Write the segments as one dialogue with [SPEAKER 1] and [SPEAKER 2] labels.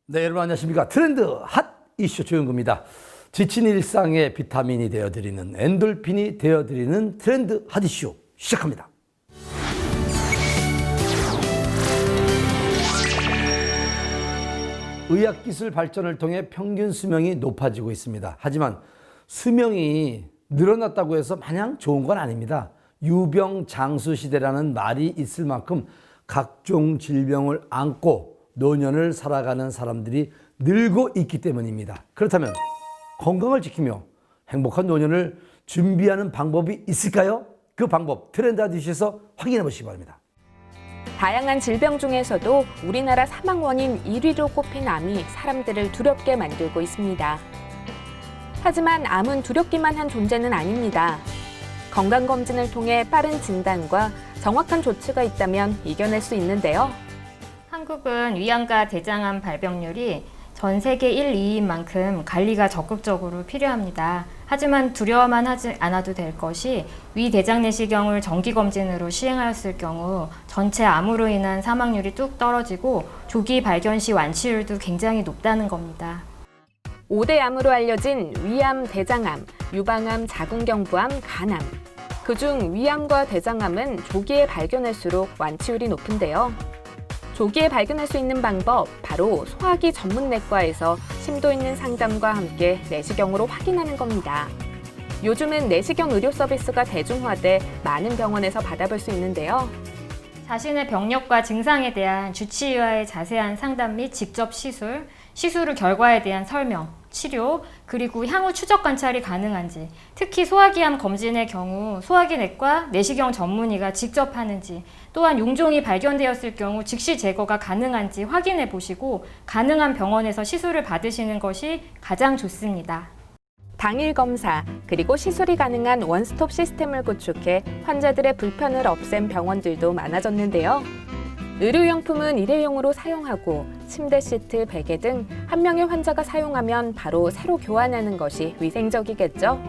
[SPEAKER 1] 네, 여러분 안녕하십니까. 트렌드 핫 이슈 조영구입니다. 지친 일상에 비타민이 되어드리는, 엔돌핀이 되어드리는 트렌드 핫 이슈 시작합니다. 의학기술 발전을 통해 평균 수명이 높아지고 있습니다. 하지만 수명이 늘어났다고 해서 마냥 좋은 건 아닙니다. 유병장수 시대라는 말이 있을 만큼 각종 질병을 안고 노년을 살아가는 사람들이 늘고 있기 때문입니다. 그렇다면 건강을 지키며 행복한 노년을 준비하는 방법이 있을까요? 그 방법 트렌드 아디시에서 확인해 보시기 바랍니다.
[SPEAKER 2] 다양한 질병 중에서도 우리나라 사망 원인 1위로 꼽힌 암이 사람들을 두렵게 만들고 있습니다. 하지만 암은 두렵기만 한 존재는 아닙니다. 건강검진을 통해 빠른 진단과 정확한 조치가 있다면 이겨낼 수 있는데요.
[SPEAKER 3] 한국은 위암과 대장암 발병률이 전 세계 1, 2위인 만큼 관리가 적극적으로 필요합니다. 하지만 두려워만 하지 않아도 될 것이 위대장내시경을 정기검진으로 시행하였을 경우 전체 암으로 인한 사망률이 뚝 떨어지고 조기 발견 시 완치율도 굉장히 높다는 겁니다.
[SPEAKER 2] 5대 암으로 알려진 위암, 대장암, 유방암, 자궁경부암, 간암. 그중 위암과 대장암은 조기에 발견할수록 완치율이 높은데요. 조기에 발견할 수 있는 방법, 바로 소화기 전문 내과에서 심도 있는 상담과 함께 내시경으로 확인하는 겁니다. 요즘은 내시경 의료 서비스가 대중화돼 많은 병원에서 받아볼 수 있는데요.
[SPEAKER 3] 자신의 병력과 증상에 대한 주치의와의 자세한 상담 및 직접 시술, 시술 후 결과에 대한 설명, 치료, 그리고 향후 추적 관찰이 가능한지, 특히 소화기암 검진의 경우 소화기 내과, 내시경 전문의가 직접 하는지, 또한 용종이 발견되었을 경우 즉시 제거가 가능한지 확인해 보시고 가능한 병원에서 시술을 받으시는 것이 가장 좋습니다.
[SPEAKER 2] 당일 검사, 그리고 시술이 가능한 원스톱 시스템을 구축해 환자들의 불편을 없앤 병원들도 많아졌는데요. 의료용품은 일회용으로 사용하고 침대 시트, 베개 등 한 명의 환자가 사용하면 바로 새로 교환하는 것이 위생적이겠죠.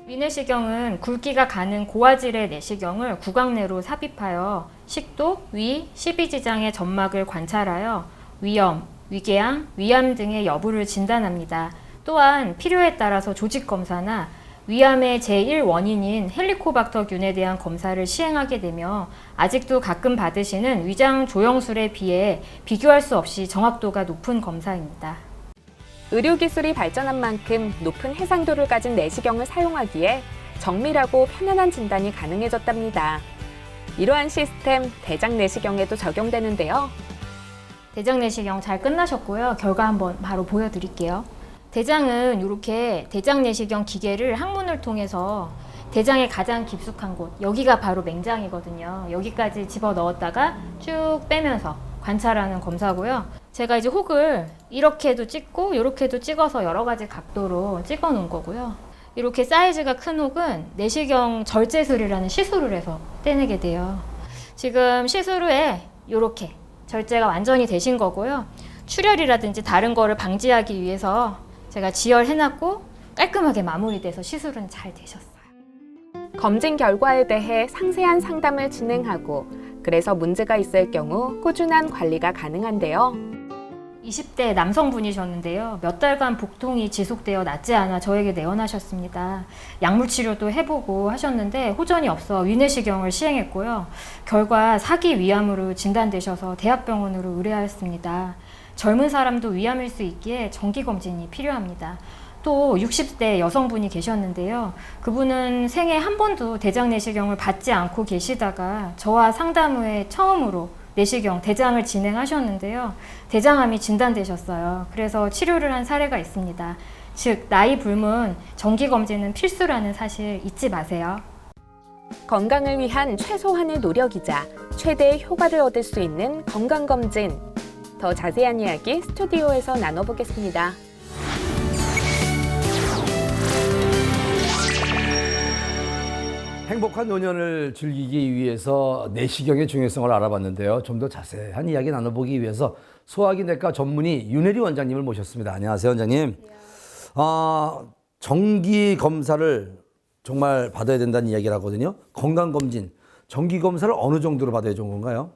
[SPEAKER 3] 위내시경은 굵기가 가는 고화질의 내시경을 구강 내로 삽입하여 식도, 위, 십이지장의 점막을 관찰하여 위염, 위궤양, 위암 등의 여부를 진단합니다. 또한 필요에 따라서 조직검사나 위암의 제1원인인 헬리코박터균에 대한 검사를 시행하게 되며 아직도 가끔 받으시는 위장 조영술에 비해 비교할 수 없이 정확도가 높은 검사입니다.
[SPEAKER 2] 의료기술이 발전한 만큼 높은 해상도를 가진 내시경을 사용하기에 정밀하고 편안한 진단이 가능해졌답니다. 이러한 시스템 대장 내시경에도 적용되는데요.
[SPEAKER 3] 대장 내시경 잘 끝나셨고요. 결과 한번 바로 보여드릴게요. 대장은 이렇게 대장 내시경 기계를 항문을 통해서 대장의 가장 깊숙한 곳, 여기가 바로 맹장이거든요. 여기까지 집어 넣었다가 쭉 빼면서 관찰하는 검사고요. 제가 이제 혹을 이렇게도 찍고 이렇게도 찍어서 여러 가지 각도로 찍어 놓은 거고요. 이렇게 사이즈가 큰 혹은 내시경 절제술이라는 시술을 해서 떼내게 돼요. 지금 시술 후에 이렇게 절제가 완전히 되신 거고요. 출혈이라든지 다른 거를 방지하기 위해서 제가 지혈해놨고 깔끔하게 마무리돼서 시술은 잘 되셨어요.
[SPEAKER 2] 검진 결과에 대해 상세한 상담을 진행하고 그래서 문제가 있을 경우 꾸준한 관리가 가능한데요.
[SPEAKER 3] 20대 남성분이셨는데요. 몇 달간 복통이 지속되어 낫지 않아 저에게 내원하셨습니다. 약물 치료도 해보고 하셨는데 호전이 없어 위내시경을 시행했고요. 결과 사기 위암으로 진단되셔서 대학병원으로 의뢰하였습니다. 젊은 사람도 위암일 수 있기에 정기검진이 필요합니다. 또 60대 여성분이 계셨는데요. 그분은 생애 한 번도 대장 내시경을 받지 않고 계시다가 저와 상담 후에 처음으로 내시경, 대장을 진행하셨는데요. 대장암이 진단되셨어요. 그래서 치료를 한 사례가 있습니다. 즉, 나이 불문 정기검진은 필수라는 사실 잊지 마세요.
[SPEAKER 2] 건강을 위한 최소한의 노력이자 최대의 효과를 얻을 수 있는 건강검진. 더 자세한 이야기 스튜디오에서 나눠보겠습니다.
[SPEAKER 1] 행복한 노년을 즐기기 위해서 내시경의 중요성을 알아봤는데요. 좀 더 자세한 이야기 나눠보기 위해서 소화기 내과 전문의 윤혜리 원장님을 모셨습니다. 안녕하세요, 원장님. 정기 검사를 정말 받아야 된다는 이야기를 하거든요. 건강검진, 정기 검사를 어느 정도로 받아야 좋은 건가요?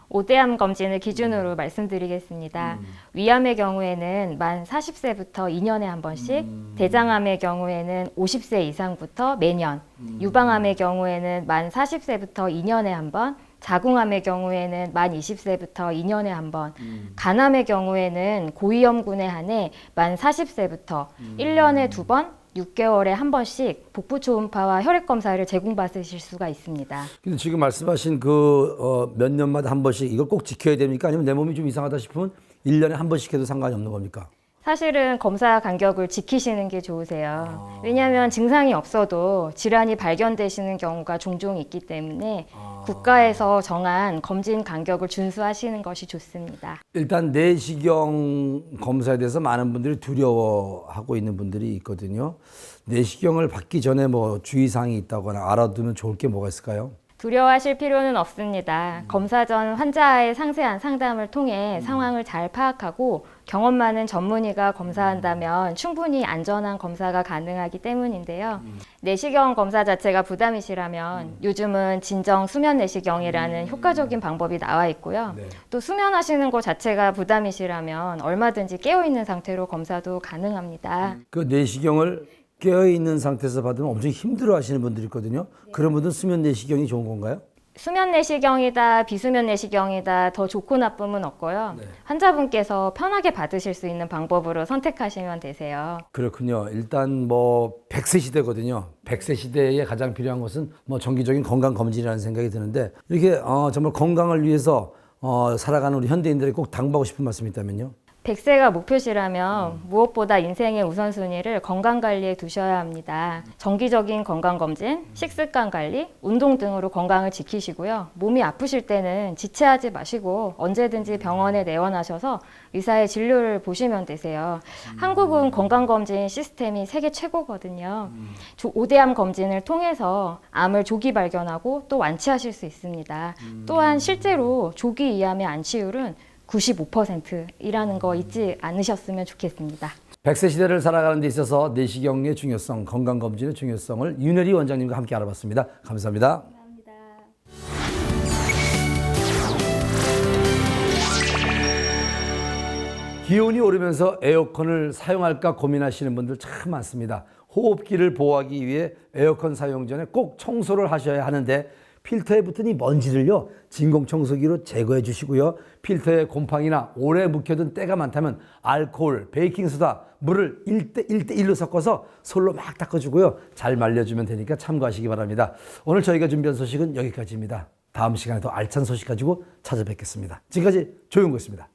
[SPEAKER 3] 오대암 검진을 기준으로 말씀드리겠습니다. 위암의 경우에는 만 40세부터 2년에 한 번씩, 대장암의 경우에는 50세 이상부터 매년, 유방암의 경우에는 만 40세부터 2년에 한 번, 자궁암의 경우에는 만 20세부터 2년에 한 번, 간암의 경우에는 고위험군에 한해 만 40세부터 1년에 2번, 6개월에 한 번씩 복부 초음파와 혈액 검사를 제공받으실 수가 있습니다.
[SPEAKER 1] 근데 지금 말씀하신 그 몇 년마다 한 번씩 이걸 꼭 지켜야 됩니까? 아니면 내 몸이 좀 이상하다 싶으면 1년에 한 번씩 해도 상관이 없는 겁니까?
[SPEAKER 3] 사실은 검사 간격을 지키시는 게 좋으세요. 왜냐하면 증상이 없어도 질환이 발견되시는 경우가 종종 있기 때문에 국가에서 정한 검진 간격을 준수하시는 것이 좋습니다.
[SPEAKER 1] 일단 내시경 검사에 대해서 많은 분들이 두려워하고 있는 분들이 있거든요. 내시경을 받기 전에 뭐 주의사항이 있다거나 알아두면 좋을 게 뭐가 있을까요?
[SPEAKER 3] 두려워하실 필요는 없습니다. 검사 전 환자의 상세한 상담을 통해 상황을 잘 파악하고 경험 많은 전문의가 검사한다면 충분히 안전한 검사가 가능하기 때문인데요. 내시경 검사 자체가 부담이시라면 요즘은 진정 수면 내시경이라는 효과적인 방법이 나와 있고요.
[SPEAKER 1] 네.
[SPEAKER 3] 또 수면하시는 것 자체가 부담이시라면 얼마든지 깨어있는 상태로 검사도 가능합니다.
[SPEAKER 1] 그 내시경을 깨어있는 상태에서 받으면 엄청 힘들어 하시는 분들이 있거든요. 그런 분들은 수면 내시경이 좋은 건가요?
[SPEAKER 3] 수면 내시경이다, 비수면 내시경이다 더 좋고 나쁨은 없고요. 환자분께서 편하게 받으실 수 있는 방법으로 선택하시면 되세요.
[SPEAKER 1] 그렇군요. 일단 뭐 100세 시대거든요. 100세 시대에 가장 필요한 것은 뭐 정기적인 건강 검진이라는 생각이 드는데 이렇게 정말 건강을 위해서 살아가는 우리 현대인들이 꼭 당부하고 싶은 말씀이 있다면요.
[SPEAKER 3] 100세가 목표시라면 무엇보다 인생의 우선순위를 건강관리에 두셔야 합니다. 정기적인 건강검진, 식습관 관리, 운동 등으로 건강을 지키시고요. 몸이 아프실 때는 지체하지 마시고 언제든지 병원에 내원하셔서 의사의 진료를 보시면 되세요. 한국은 건강검진 시스템이 세계 최고거든요. 오대암 검진을 통해서 암을 조기 발견하고 또 완치하실 수 있습니다. 또한 실제로 조기 이암의 안치율은 95%이라는 거 잊지 않으셨으면 좋겠습니다.
[SPEAKER 1] 100세 시대를 살아가는 데 있어서 내시경의 중요성, 건강검진의 중요성을 윤혜리 원장님과 함께 알아봤습니다. 감사합니다. 기온이 오르면서 에어컨을 사용할까 고민하시는 분들 참 많습니다. 호흡기를 보호하기 위해 에어컨 사용 전에 꼭 청소를 하셔야 하는데 필터에 붙은 이 먼지를요 진공청소기로 제거해 주시고요. 필터에 곰팡이나 오래 묵혀둔 때가 많다면 알코올, 베이킹소다, 물을 1대1로 섞어서 솔로 막 닦아주고요. 잘 말려주면 되니까 참고하시기 바랍니다. 오늘 저희가 준비한 소식은 여기까지입니다. 다음 시간에 더 알찬 소식 가지고 찾아뵙겠습니다. 지금까지 조용구였습니다.